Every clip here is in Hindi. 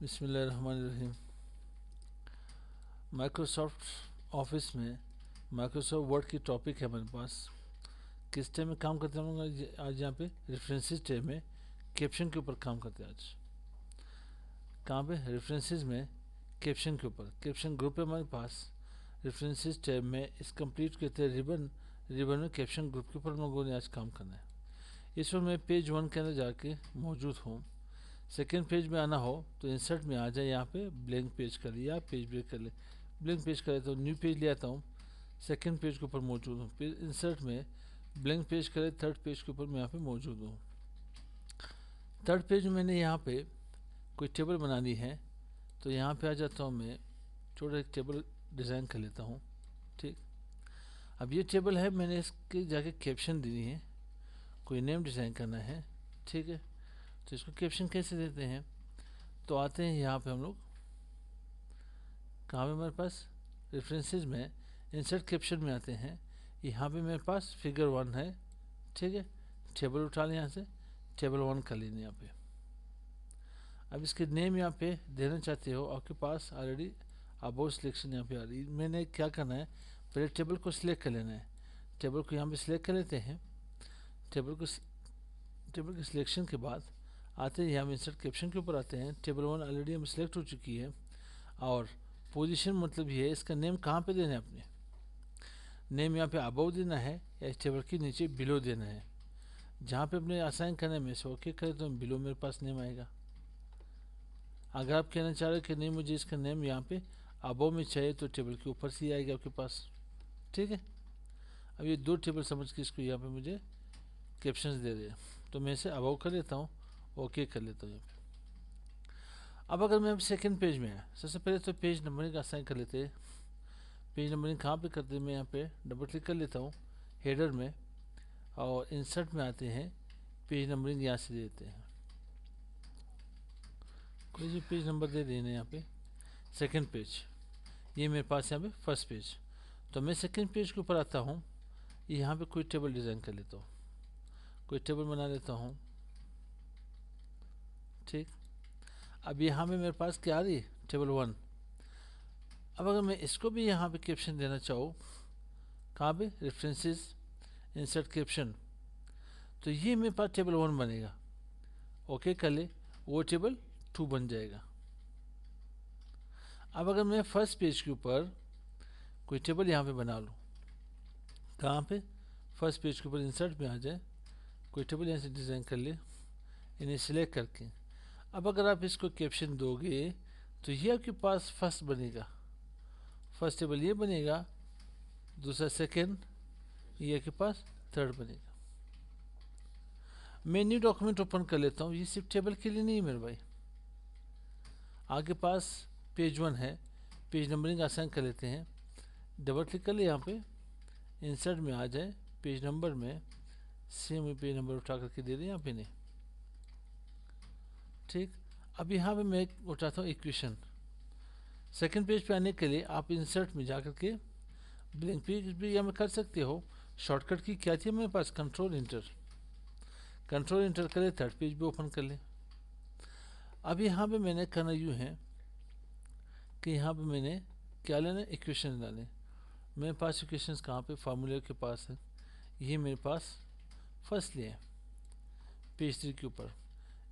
बिस्मिल्लाहिर्रहमानिर्रहीम। माइक्रोसॉफ्ट ऑफिस में माइक्रोसॉफ्ट वर्ड की टॉपिक है हमारे पास। किस टैब में काम करते हैं हम लोग आज यहाँ पे रेफरेंसेस टैब में कैप्शन के ऊपर काम करते हैं आज। कहाँ पे? रेफरेंसेस में कैप्शन के ऊपर। कैप्शन ग्रुप है हमारे पास रेफरेंसेस टैब में। इस कंप्लीट कहते हैं रिबन में कैप्शन ग्रुप के ऊपर हम लोगों ने आज काम करना है। इस वक्त मैं पेज 1 के अंदर जाके मौजूद हूँ। सेकेंड पेज में आना हो तो इंसर्ट में आ जाए, यहाँ पे ब्लैंक पेज कर लिया, पेज ब्रेक कर ले, ब्लैंक पेज कर लेता हूँ, न्यू पेज ले आता हूँ। सेकेंड पेज के ऊपर मौजूद हूँ, फिर इंसर्ट में ब्लैंक पेज करे, थर्ड पेज के ऊपर मैं यहाँ पे मौजूद हूँ। थर्ड पेज में मैंने यहाँ पे कोई टेबल बनानी है तो यहाँ पे आ जाता हूँ। मैं छोटा एक टेबल डिज़ाइन कर लेता हूँ। ठीक, अब ये टेबल है, मैंने इसके जाके कैप्शन देनी है, कोई नेम डिज़ाइन करना है। ठीक है, तो इसको कैप्शन कैसे देते हैं? तो आते हैं यहाँ पे हम लोग, कहाँ पे हमारे पास रेफरेंसेस में इंसर्ट कैप्शन में आते हैं। यहाँ पे मेरे पास फिगर 1 है। ठीक है, टेबल उठा लें, यहाँ से टेबल 1 कर लेंगे यहाँ पे। अब इसके नेम यहाँ पे देना चाहते हो, आपके पास ऑलरेडी अबाउट सिलेक्शन यहाँ पे आ रही है। मैंने क्या करना है, पहले टेबल को सिलेक्ट कर लेना है। टेबल को यहाँ पे सिलेक्ट कर लेते हैं। टेबल के सिलेक्शन के बाद आते हैं यहाँ इंसर्ट कैप्शन के ऊपर आते हैं। टेबल 1 ऑलरेडी हम सिलेक्ट हो चुकी है। और पोजीशन मतलब ये है, इसका नेम कहाँ पे देना है? अपने नेम यहाँ पे अबव देना है या इस टेबल के नीचे बिलो देना है? जहाँ पे अपने असाइन करने में से ओके करें तो बिलो मेरे पास नेम आएगा। अगर आप कहना चाह रहे हो कि नहीं मुझे इसका नेम यहाँ पे अबव में चाहिए तो टेबल के ऊपर से ही आएगा आपके पास। ठीक है, अब ये दो टेबल समझ के इसको यहाँ पे मुझे कैप्शंस दे रहे हैं, तो मैं इसे अबव कर लेता हूँ, ओके कर लेता हूँ यहाँ पे। अब अगर मैं सेकेंड पेज में आया, सबसे पहले तो पेज नंबरिंग असाइन कर लेते हैं। पेज नंबरिंग कहाँ पे करते हैं? मैं यहाँ पे डबल क्लिक कर लेता हूँ हेडर में, और इंसर्ट में आते हैं, पेज नंबरिंग यहाँ से दे देते हैं। कोई भी पेज नंबर दे देना यहाँ पे। सेकंड पेज, ये मेरे पास यहाँ पे फर्स्ट पेज। तो मैं सेकंड पेज के ऊपर आता हूँ, यहाँ पे कोई टेबल डिज़ाइन कर लेता हूँ, कोई टेबल बना लेता हूँ। ठीक, अब यहाँ पे मेरे पास क्या आ रही है? टेबल 1। अब अगर मैं इसको भी यहाँ पे कैप्शन देना चाहूँ, कहाँ पे? रेफरेंसेस, इंसर्ट कैप्शन, तो ये मेरे पास टेबल 1 बनेगा। ओके कर ले, वो टेबल 2 बन जाएगा। अब अगर मैं फर्स्ट पेज के ऊपर कोई टेबल यहाँ पे बना लूँ, कहाँ पे? फर्स्ट पेज के ऊपर इंसर्ट में आ जाए, कोई टेबल यहाँ से डिज़ाइन कर ले, इन्हें सिलेक्ट करके। अब अगर आप इसको कैप्शन दोगे तो ये आपके पास फर्स्ट बनेगा, फर्स्ट टेबल ये बनेगा, दूसरा सेकेंड, ये आपके पास थर्ड बनेगा। मैं न्यू डॉक्यूमेंट ओपन कर लेता हूँ, ये सिर्फ टेबल के लिए नहीं है मेरे भाई। आगे पास पेज 1 है, पेज नंबरिंग असाइन कर लेते हैं। डबल क्लिक कर ले, यहाँ पे इंसर्ट में आ जाए, पेज नंबर में सेम पेज नंबर उठा करके दे दें यहाँ पे नहीं। ठीक, अब यहाँ पे मैं उठाता हूँ इक्वेशन। सेकंड पेज पे आने के लिए आप इंसर्ट में जा करके ब्लैंक पेज भी यहाँ में कर सकते हो। शॉर्टकट की क्या थी मेरे पास? कंट्रोल इंटर कर ले, थर्ड पेज भी ओपन कर ले। अब यहाँ पे मैंने करना यूँ है कि यहाँ पे मैंने क्या लेना है? इक्वेशन डाले। मेरे पास इक्वेशंस कहाँ पे? फार्मूले के पास है, ये मेरे पास फर्स्ट लिए पेज 3 के ऊपर।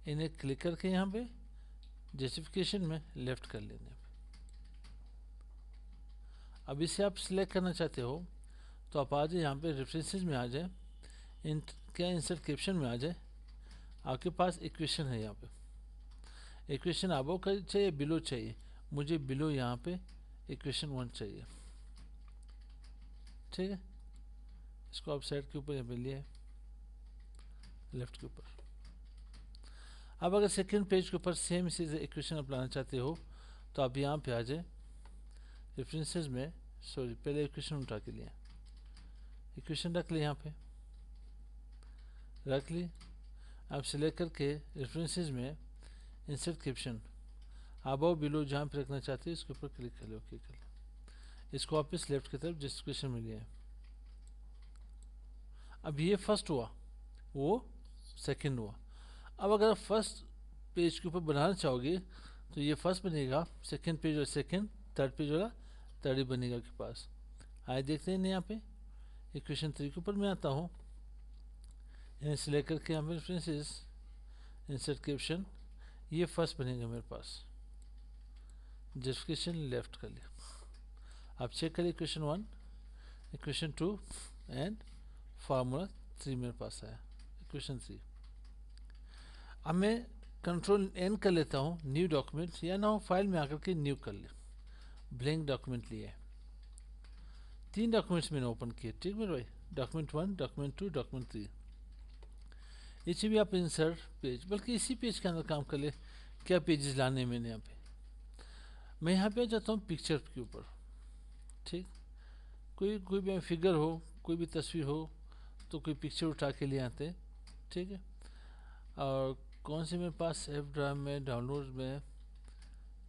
इन्हें क्लिक करके यहाँ पे जस्टिफिकेशन में लेफ्ट कर लेने। अब इसे आप सिलेक्ट करना चाहते हो तो आप आ जाए यहाँ पे रेफरेंसेस में आ जाए, क्या इंसर्ट कैप्शन में आ जाए। आपके पास इक्वेशन है, यहाँ पे इक्वेशन अबव का चाहिए बिलो चाहिए? मुझे बिलो यहाँ पे इक्वेशन 1 चाहिए। ठीक है, इसको आप साइड के ऊपर यहाँ पे लिए, लेफ्ट के ऊपर। अब अगर सेकेंड पेज के ऊपर सेम इसी इक्वेशन आप लाना चाहते हो तो आप यहाँ पे आ जाए रेफरेंसेस में, सॉरी पहले इक्वेशन उठा के लिया, इक्वेशन रख ली, यहाँ पे रख ली। आप सिलेक्ट करके रेफरेंसेस में इंसर्ट कैप्शन अबव बिलो जहाँ पे रखना चाहते हैं इसके ऊपर क्लिक कर लो, ओके कर लो। इसको वापस लेफ्ट की तरफ जस्टिफिकेशन में लिया। अब ये फर्स्ट हुआ, वो सेकंड हुआ। अब अगर आप फर्स्ट पेज के ऊपर बनाना चाहोगे तो ये फर्स्ट बनेगा, सेकंड पेज और सेकंड, थर्ड पेज वाला थर्ड ही बनेगा आपके पास। आइए देखते हैं यहाँ पे इक्वेशन 3 के ऊपर मैं आता हूँ, यहाँ से लेकर के यहाँ पे रेफरेंसेस, इंसर्ट कैप्शन, ये फर्स्ट बनेगा मेरे पास, जस्टिफिकेशन लेफ्ट कर लिया। आप चेक करिए इक्वेशन 1, इक्वेशन 2 एंड फार्मूला 3 मेरे पास आया, इक्वेशन 3। अब मैं कंट्रोल एन कर लेता हूँ, न्यू डॉक्यूमेंट, या ना हो फाइल में आकर के न्यू कर ले, ब्लैंक डॉक्यूमेंट लिए। 3 डॉक्यूमेंट्स मैंने ओपन किए, ठीक मेरे भाई, डॉक्यूमेंट 1, डॉक्यूमेंट 2, डॉक्यूमेंट 3। इसी भी आप इंसर्ट पेज, बल्कि इसी पेज के अंदर काम कर ले, क्या पेजेस लाने हैं मैंने यहाँ पे। मैं यहाँ पे आ जाता हूँ पिक्चर के ऊपर, ठीक, कोई भी फिगर हो, कोई भी तस्वीर हो, तो कोई पिक्चर उठा के ले आते हैं, ठीक है। और कौन से मेरे पास एफ ड्राइव में, डाउनलोड में,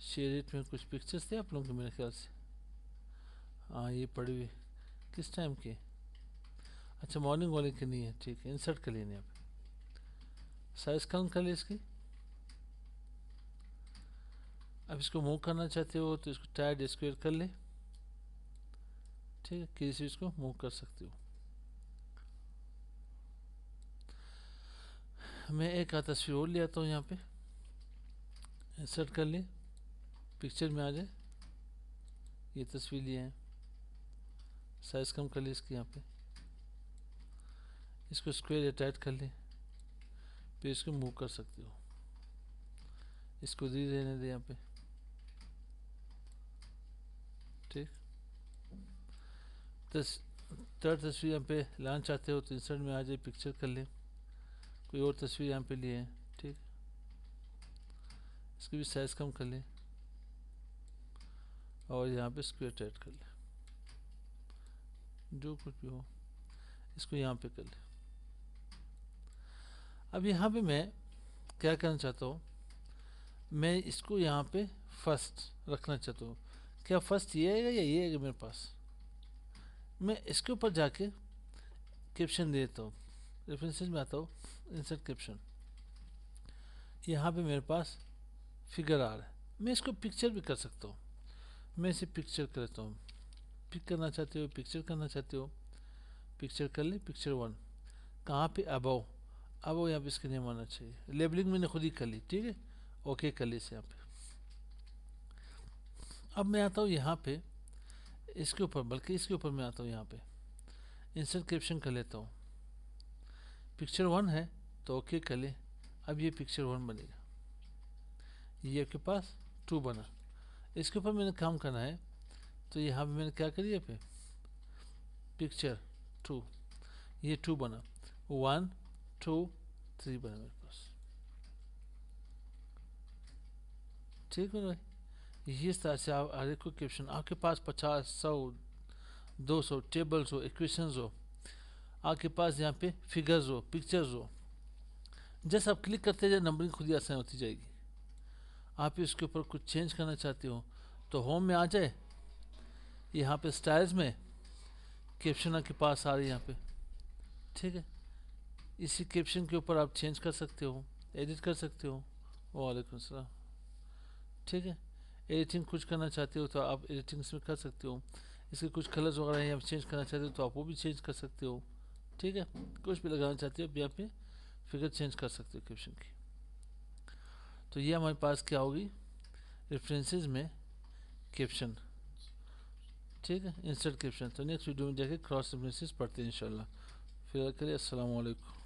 शेयर इट में कुछ पिक्चर्स थे आप लोगों के मेरे ख्याल से। हाँ ये पड़ी हुई, किस टाइम के, अच्छा मॉर्निंग वाले के नहीं है, ठीक है। इंसर्ट कर लेने, आप साइज कम कर ले इसकी। अब इसको मूव करना चाहते हो तो इसको टाइड स्क्वायर कर ले, ठीक है, किसी इसको मूव कर सकते हो। मैं एक तस्वीर और ले आता हूँ यहाँ पे, इंसर्ट कर ले, पिक्चर में आ जाए, ये तस्वीर लिए हैं, साइज कम कर ले इसकी, यहाँ पे इसको स्क्वायर अटैच कर ले, फिर इसको मूव कर सकते हो, इसको दी रहने दे यहाँ पे, ठीक। थर्ड तस्वीर यहाँ पे लाना चाहते हो तो इंसर्ट में आ जाए, पिक्चर कर ले, कोई और तस्वीर यहाँ पे लिए है, ठीक, इसकी भी साइज कम कर ले और यहाँ पे स्क्वायर टाइट कर ले, जो कुछ भी हो इसको यहाँ पे कर ले। अब यहाँ पे मैं क्या करना चाहता हूँ, मैं इसको यहाँ पे फर्स्ट रखना चाहता हूँ। क्या फर्स्ट ये आएगा या ये आएगा मेरे पास, मैं इसके ऊपर जाके कैप्शन देता हूँ, रेफरेंसेस में आता हूँ, इंसर्ट कैप्शन, यहाँ पे मेरे पास फिगर आ रहा है, मैं इसको पिक्चर भी कर सकता हूँ। मैं इसे पिक्चर करता हूँ, पिक करना चाहते हो, पिक्चर करना चाहते हो, पिक्चर कर ले, पिक्चर 1, कहाँ पे, अबव, अब यहाँ पे इसका नेम आना चाहिए, लेबलिंग मैंने खुद ही कर ली, ठीक है, ओके कर ली इसे यहाँ पे। अब मैं आता हूँ यहाँ पे इसके ऊपर, बल्कि इसके ऊपर मैं आता हूँ यहाँ पे, इंसर्ट कैप्शन कर लेता हूँ, पिक्चर 1 है तो ओके कर ले। अब ये पिक्चर 1 बनेगा, ये आपके पास 2 बना, इसके ऊपर मैंने काम करना है, तो यहाँ पे मैंने क्या करिए पे, पिक्चर 2, ये 2 बना, 1 2 3 बना मेरे पास, ठीक है भाई। इस तरह से आप हर एक को कैप्शन, आपके पास 50 100 200 टेबल्स हो, इक्वेशंस हो, आपके पास यहाँ पे फिगर्स हो, पिक्चर्स हो, जैसे आप क्लिक करते जाए नंबरिंग खुद ही आसान होती जाएगी। आप इसके ऊपर कुछ चेंज करना चाहते हो तो होम में आ जाए, यहाँ पे स्टाइल्स में कैप्शन आपके पास आ रही है यहाँ पे, ठीक है, इसी कैप्शन के ऊपर आप चेंज कर सकते हो, एडिट कर सकते हो। वालेकुम सलाम, ठीक है, एडिटिंग कुछ करना चाहते हो तो आप एडिटिंग इसमें कर सकते हो, इसके कुछ कलर्स वगैरह हैं आप चेंज करना चाहते हो तो आप वो भी चेंज कर सकते हो, ठीक है, कुछ भी लगाना चाहते हो यहाँ पे फिगर चेंज कर सकते हो कैप्शन की। तो ये हमारे पास क्या होगी, रेफरेंसेस में कैप्शन, ठीक है, इंसर्ट कैप्शन। तो नेक्स्ट वीडियो में जाके क्रॉस रेफरेंसेस पढ़ते हैं इंशाल्लाह। फिर करिए, अस्सलाम वालेकुम।